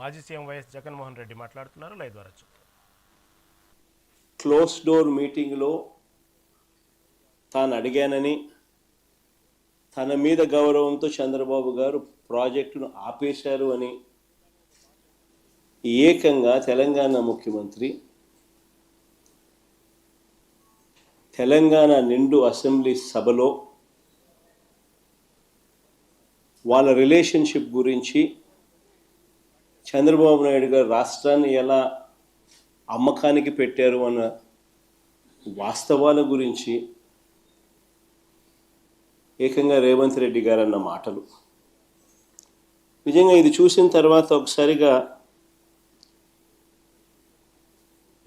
మాజీ CM YS Jaganmohan Reddy మాట్లాడుతున్నారు. Live ద్వారా క్లోజ్ డోర్ మీటింగ్లో తాను అడిగానని, తన మీద గౌరవంతో చంద్రబాబు గారు ప్రాజెక్టును ఆపేశారు అని ఏకంగా తెలంగాణ ముఖ్యమంత్రి తెలంగాణ నిండు అసెంబ్లీ సభలో వాళ్ళ రిలేషన్షిప్ గురించి, చంద్రబాబు నాయుడు గారు రాష్ట్రాన్ని ఎలా అమ్మకానికి పెట్టారు అన్న వాస్తవాల గురించి ఏకంగా రేవంత్ రెడ్డి గారు అన్న మాటలు నిజంగా ఇది చూసిన తర్వాత ఒకసారిగా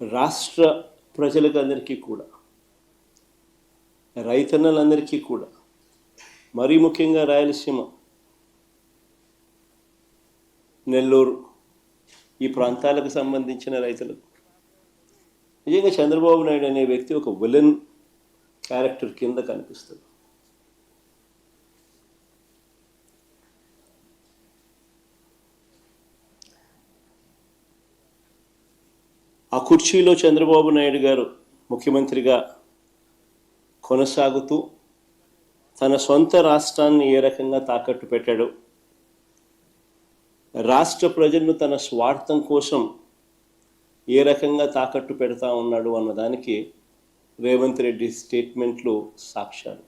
రాష్ట్ర ప్రజలకు అందరికీ కూడా, రైతన్నలందరికీ కూడా, మరీ ముఖ్యంగా రాయలసీమ, నెల్లూరు ఈ ప్రాంతాలకు సంబంధించిన రైతులకు నిజంగా చంద్రబాబు నాయుడు అనే వ్యక్తి ఒక విలన్ క్యారెక్టర్ కింద కనిపిస్తుంది. ఆ కుర్చీలో చంద్రబాబు నాయుడు గారు ముఖ్యమంత్రిగా కొనసాగుతూ తన సొంత రాష్ట్రాన్ని ఏ రకంగా తాకట్టు పెట్టాడు, రాష్ట్ర ప్రజలను తన స్వార్థం కోసం ఏ రకంగా తాకట్టు పెడతా ఉన్నాడు అన్నదానికి రేవంత్ రెడ్డి స్టేట్మెంట్లు సాక్ష్యాలు.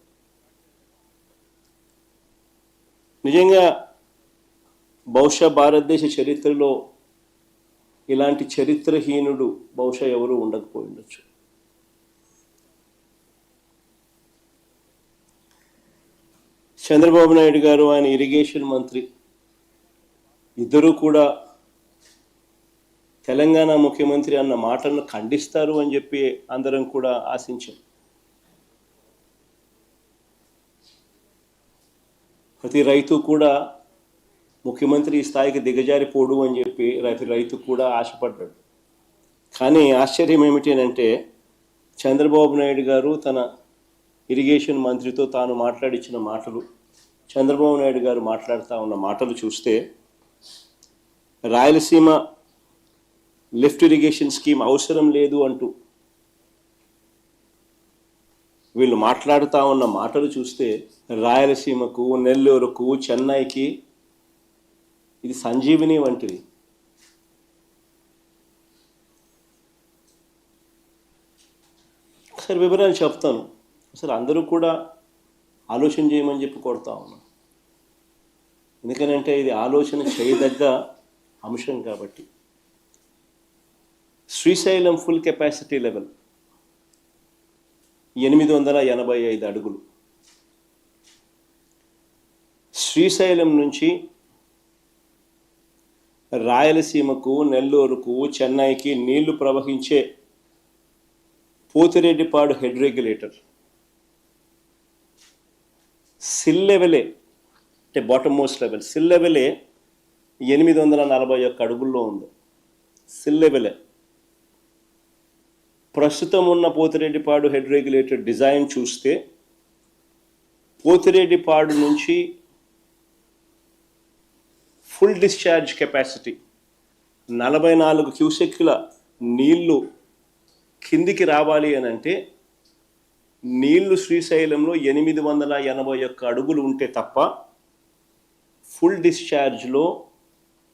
నిజంగా బహుశా భారతదేశ చరిత్రలో ఇలాంటి చరిత్రహీనుడు బహుశా ఎవరు ఉండకపోయి ఉండొచ్చు. చంద్రబాబు నాయుడు గారు, ఆయన ఇరిగేషన్ మంత్రి, ఇద్దరూ కూడా తెలంగాణ ముఖ్యమంత్రి అన్న మాటలను ఖండిస్తారు అని చెప్పి అందరం కూడా ఆశించాం. ప్రతి రైతు కూడా ముఖ్యమంత్రి ఈ స్థాయికి దిగజారిపోడు అని చెప్పి రైతు కూడా ఆశపడ్డాడు. కానీ ఆశ్చర్యం ఏమిటి అంటే, చంద్రబాబు నాయుడు గారు తన ఇరిగేషన్ మంత్రితో తాను మాట్లాడించిన మాటలు, చంద్రబాబు నాయుడు గారు మాట్లాడుతూ ఉన్న మాటలు చూస్తే, రాయలసీమ లిఫ్ట్ ఇరిగేషన్ స్కీమ్ అవసరం లేదు అంటూ వీళ్ళు మాట్లాడుతూ ఉన్న మాటలు చూస్తే, రాయలసీమకు, నెల్లూరుకు, చెన్నైకి ఇది సంజీవిని వంటిది. ఒకసారి వివరాలు చెప్తాను. అసలు అందరూ కూడా ఆలోచన చేయమని చెప్పి కొడతా ఉన్నాం. ఎందుకనంటే ఇది ఆలోచన చేయదగ్గ అంశం కాబట్టి. శ్రీశైలం ఫుల్ కెపాసిటీ లెవెల్ 885 అడుగులు. శ్రీశైలం నుంచి రాయలసీమకు, నెల్లూరుకు, చెన్నైకి నీళ్లు ప్రవహించే పోతిరెడ్డిపాడు హెడ్ రెగ్యులేటర్ సిల్ లెవెలే, అంటే బాటమ్ మోస్ట్ లెవెల్, సిల్ లెవెలే 841 అడుగుల్లో ఉంది. సిల్ లెవెలే. ప్రస్తుతం ఉన్న పోతిరెడ్డిపాడు హెడ్ రెగ్యులేటర్ డిజైన్ చూస్తే, పోతిరెడ్డిపాడు నుంచి ఫుల్ డిశ్చార్జ్ కెపాసిటీ 44 క్యూసెక్ల నీళ్లు కిందికి రావాలి అని అంటే, నీళ్లు శ్రీశైలంలో 881 అడుగులు ఉంటే తప్ప ఫుల్ డిశ్చార్జ్లో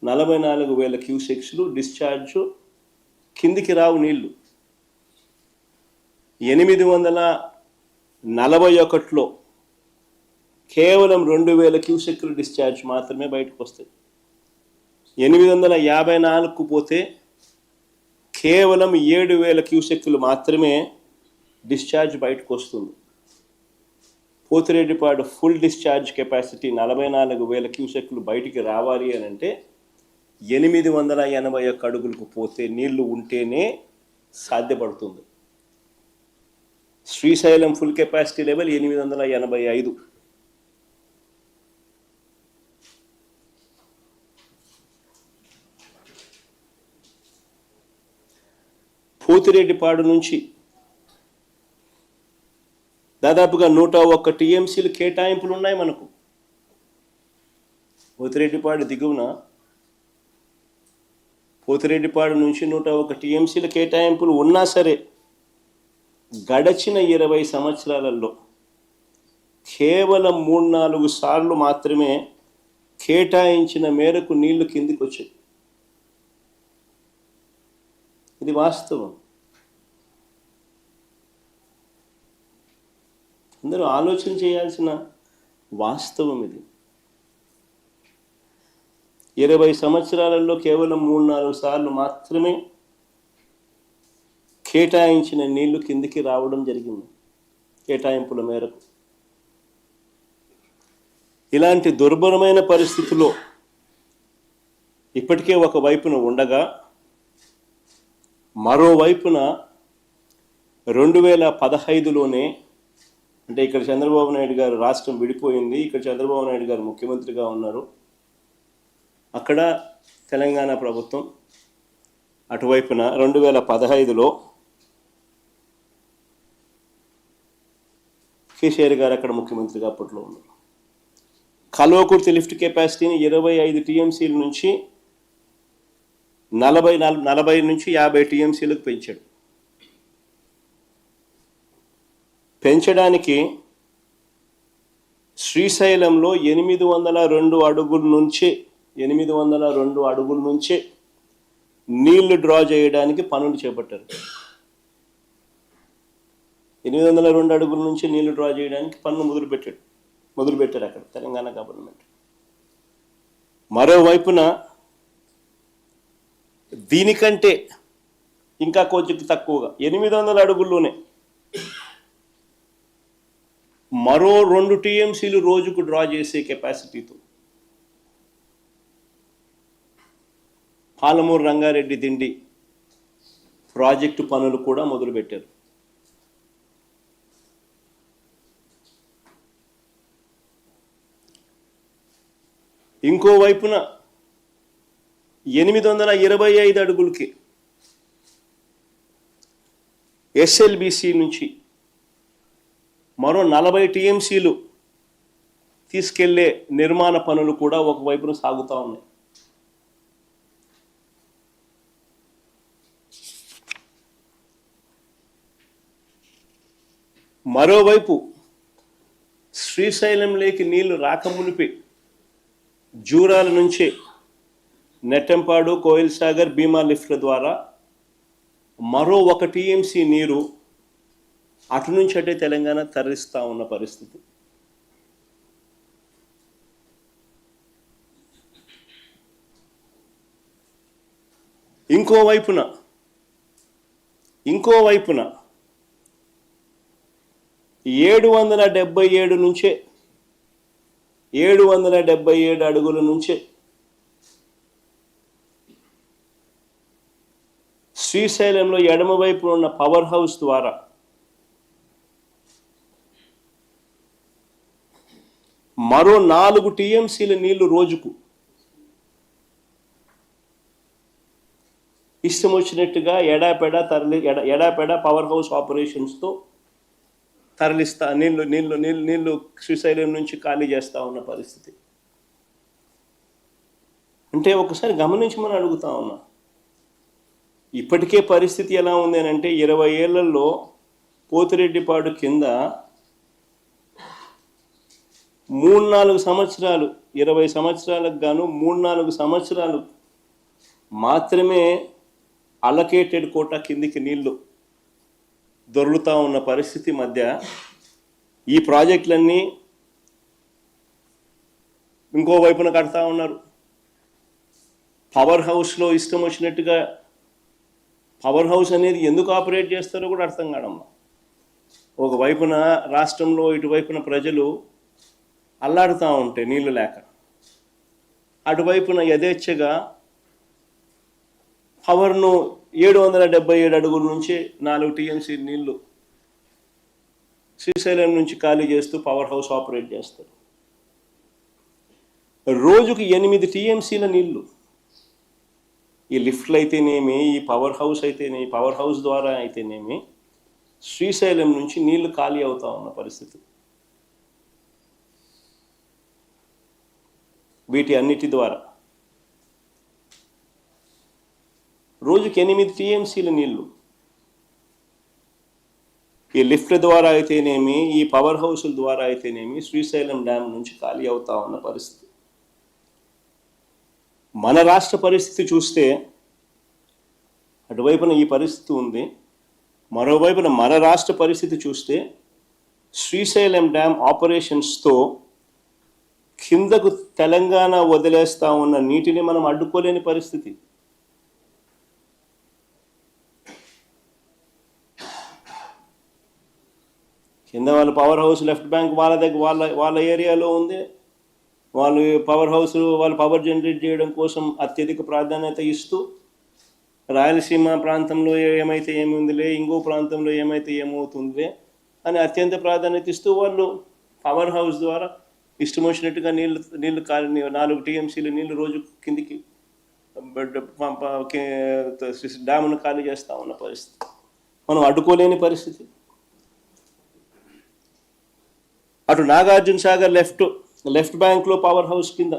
44,000 క్యూసెక్స్లు డిశ్చార్జ్ కిందికి రావు. నీళ్లు 841లో కేవలం 2,000 క్యూసెక్లు డిశ్చార్జ్ మాత్రమే బయటకు వస్తాయి. 854కు పోతే కేవలం 7,000 క్యూసెక్లు మాత్రమే డిశ్చార్జ్ బయటకు వస్తుంది. పోతిరెడ్డిపాడు ఫుల్ డిశ్చార్జ్ కెపాసిటీ 44,000 క్యూసెక్లు బయటికి రావాలి అని అంటే 881 అడుగులకు పోతే నీళ్లు ఉంటేనే సాధ్యపడుతుంది. Srisailam full capacity level 885. Pothireddypadu నుంచి దాదాపుగా 101 టీఎంసీలు కేటాయింపులు ఉన్నాయి మనకు. పోతిరెడ్డిపాడు దిగువన పోతిరెడ్డిపాడు నుంచి 101 టీఎంసీల కేటాయింపులు ఉన్నా సరే గడచిన 20 సంవత్సరాలలో కేవలం 3-4 సార్లు మాత్రమే కేటాయించిన మేరకు నీళ్లు కిందికి వచ్చాయి. ఇది వాస్తవం. అందరూ ఆలోచన చేయాల్సిన వాస్తవం ఇది. 20 సంవత్సరాలలో కేవలం 3-4 సార్లు మాత్రమే కేటాయించిన నీళ్లు కిందికి రావడం జరిగింది కేటాయింపుల మేరకు. ఇలాంటి దుర్భరమైన పరిస్థితిలో ఇప్పటికే ఒక వైపున ఉండగా మరోవైపున 2015లోనే, అంటే ఇక్కడ చంద్రబాబు నాయుడు గారు రాష్ట్రం విడిపోయింది, ఇక్కడ చంద్రబాబు నాయుడు గారు ముఖ్యమంత్రిగా ఉన్నారు, అక్కడ తెలంగాణ ప్రభుత్వం అటువైపున 2015లో కేసీఆర్ గారు అక్కడ ముఖ్యమంత్రిగా అప్పట్లో ఉన్నారు. కల్వకుర్తి లిఫ్ట్ కెపాసిటీని 25 టీఎంసీల నుంచి 40 నుంచి 50 టీఎంసీలకు పెంచాడు. పెంచడానికి శ్రీశైలంలో 802 అడుగుల నుంచే నీళ్లు డ్రా చేయడానికి పనులు చేపట్టారు. 802 అడుగుల నుంచి నీళ్లు డ్రా చేయడానికి పనులు మొదలుపెట్టారు అక్కడ తెలంగాణ గవర్నమెంట్. మరోవైపున దీనికంటే ఇంకా కొంచెం తక్కువగా 800 అడుగుల్లోనే మరో 2 టీఎంసీలు రోజుకు డ్రా చేసే కెపాసిటీతో పాలమూరు రంగారెడ్డి దిండి ప్రాజెక్టు పనులు కూడా మొదలుపెట్టారు. ఇంకోవైపున 825 అడుగులకి ఎస్ఎల్బిసి నుంచి మరో 40 టీఎంసీలు తీసుకెళ్లే నిర్మాణ పనులు కూడా ఒకవైపున సాగుతూ ఉన్నాయి. మరోవైపు శ్రీశైలంలోకి నీళ్లు రాకమునిపే జూరాల నుంచి నెట్టంపాడు, కోయిల్ సాగర్, భీమా లిఫ్ట్ల ద్వారా మరో 1 టీఎంసీ నీరు అటు నుంచి అటే తెలంగాణ తరలిస్తూ ఉన్న పరిస్థితి. ఇంకోవైపున 777 అడుగుల నుంచే శ్రీశైలంలో ఎడమవైపు ఉన్న పవర్ హౌస్ ద్వారా మరో 4 టీఎంసీల నీళ్లు రోజుకు ఇష్టం వచ్చినట్టుగా ఎడాపెడా పవర్ హౌస్ ఆపరేషన్స్తో తరలిస్తా నీళ్లు శ్రీశైలం నుంచి ఖాళీ చేస్తూ ఉన్న పరిస్థితి. అంటే ఒకసారి గమనించమని అడుగుతా ఉన్నా. ఇప్పటికే పరిస్థితి ఎలా ఉంది అని అంటే 20 ఏళ్లలో పోతిరెడ్డిపాడు కింద 3-4 సంవత్సరాలు, 20 సంవత్సరాలకు గాను 3-4 సంవత్సరాలు మాత్రమే అలొకేటెడ్ కోటా కిందికి నీళ్లు దొర్లుతూ ఉన్న పరిస్థితి మధ్య ఈ ప్రాజెక్టులన్నీ ఇంకోవైపున కడతా ఉన్నారు. పవర్ హౌస్లో ఇష్టం వచ్చినట్టుగా పవర్ హౌస్ అనేది ఎందుకు ఆపరేట్ చేస్తారో కూడా అర్థం కాదమ్మా. ఒకవైపున రాష్ట్రంలో ఇటువైపున ప్రజలు అల్లాడుతూ ఉంటే నీళ్లు లేక, అటువైపున యథేచ్ఛగా పవర్ను 777 అడుగుల నుంచి 4 టీఎంసీ నీళ్లు శ్రీశైలం నుంచి ఖాళీ చేస్తూ పవర్ హౌస్ ఆపరేట్ చేస్తారు. రోజుకు 8 టీఎంసీల నీళ్లు ఈ లిఫ్ట్లు అయితేనేమి, ఈ పవర్ హౌస్ ద్వారా అయితేనేమి శ్రీశైలం నుంచి నీళ్లు ఖాళీ అవుతా ఉన్న పరిస్థితి. వీటి అన్నిటి ద్వారా రోజుకి 8 టీఎంసీల నీళ్లు ఈ లిఫ్ట్ ద్వారా అయితేనేమి, ఈ పవర్ హౌస్ల ద్వారా అయితేనేమి శ్రీశైలం డ్యామ్ నుంచి ఖాళీ అవుతా ఉన్న పరిస్థితి. మన రాష్ట్ర పరిస్థితి చూస్తే అటువైపున ఈ పరిస్థితి ఉంది, మరోవైపున మన రాష్ట్ర పరిస్థితి చూస్తే శ్రీశైలం డ్యామ్ ఆపరేషన్స్తో కిందకు తెలంగాణ వదిలేస్తా ఉన్న నీటిని మనం అడ్డుకోలేని పరిస్థితి. కింద వాళ్ళ పవర్ హౌస్ లెఫ్ట్ బ్యాంక్ వాళ్ళ దగ్గర వాళ్ళ ఏరియాలో ఉంది. వాళ్ళు పవర్ హౌస్ వాళ్ళు పవర్ జనరేట్ చేయడం కోసం అత్యధిక ప్రాధాన్యత ఇస్తూ రాయలసీమ ప్రాంతంలో ఏమైతే ఏముందిలే, ఇంకో ప్రాంతంలో ఏమైతే ఏమవుతుందిలే అని అత్యంత ప్రాధాన్యత ఇస్తూ వాళ్ళు పవర్ హౌస్ ద్వారా ఇష్టం వచ్చినట్టుగా నీళ్ళు 4 టీఎంసీల నీళ్ళు రోజు కిందికి డ్యామును ఖాళీ చేస్తూ ఉన్న పరిస్థితి. మనం అడ్డుకోలేని పరిస్థితి. అటు నాగార్జున సాగర్ లెఫ్ట్ బ్యాంక్లో పవర్ హౌస్ కింద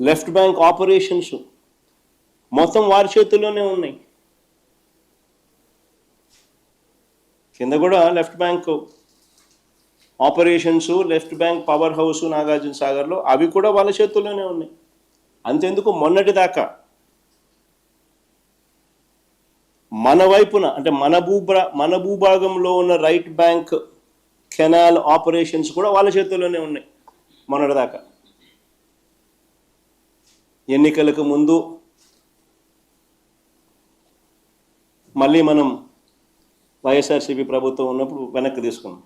లెఫ్ట్ బ్యాంక్ ఆపరేషన్స్ మొత్తం వారి చేతుల్లోనే ఉన్నాయి. కింద కూడా left bank operations, left bank power house Nagarjuna సాగర్లో అవి కూడా వాళ్ళ చేతుల్లోనే ఉన్నాయి. అంతెందుకు మొన్నటిదాకా మన వైపున అంటే మన భూభాగంలో ఉన్న రైట్ బ్యాంక్ కెనాల్ ఆపరేషన్స్ కూడా వాళ్ళ చేతుల్లోనే ఉన్నాయి మొన్నటిదాకా. ఎన్నికలకు ముందు మళ్ళీ మనం వైఎస్ఆర్సీపీ ప్రభుత్వం ఉన్నప్పుడు వెనక్కి తీసుకున్నాం.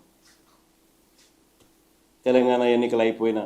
తెలంగాణ ఎన్నికలు అయిపోయిన